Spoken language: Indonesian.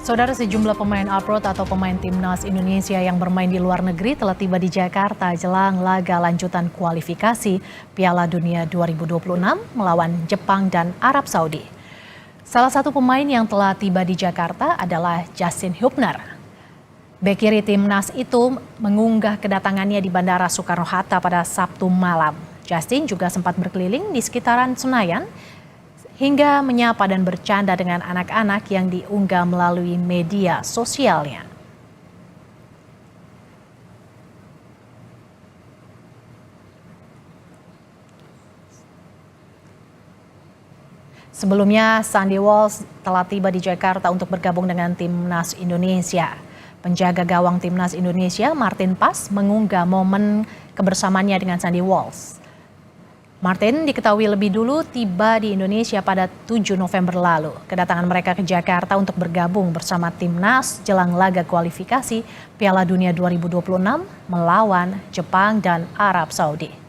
Saudara, sejumlah pemain abroad atau pemain timnas Indonesia yang bermain di luar negeri telah tiba di Jakarta jelang laga lanjutan kualifikasi Piala Dunia 2026 melawan Jepang dan Arab Saudi. Salah satu pemain yang telah tiba di Jakarta adalah Justin Hubner. Bek kiri timnas itu mengunggah kedatangannya di Bandara Soekarno-Hatta pada Sabtu malam. Justin juga sempat berkeliling di sekitaran Senayan hingga menyapa dan bercanda dengan anak-anak yang diunggah melalui media sosialnya. Sebelumnya, Sandy Walsh telah tiba di Jakarta untuk bergabung dengan Timnas Indonesia. Penjaga gawang Timnas Indonesia, Martin Pas, mengunggah momen kebersamaannya dengan Sandy Walsh. Martin diketahui lebih dulu tiba di Indonesia pada 7 November lalu. Kedatangan mereka ke Jakarta untuk bergabung bersama Timnas jelang laga kualifikasi Piala Dunia 2026 melawan Jepang dan Arab Saudi.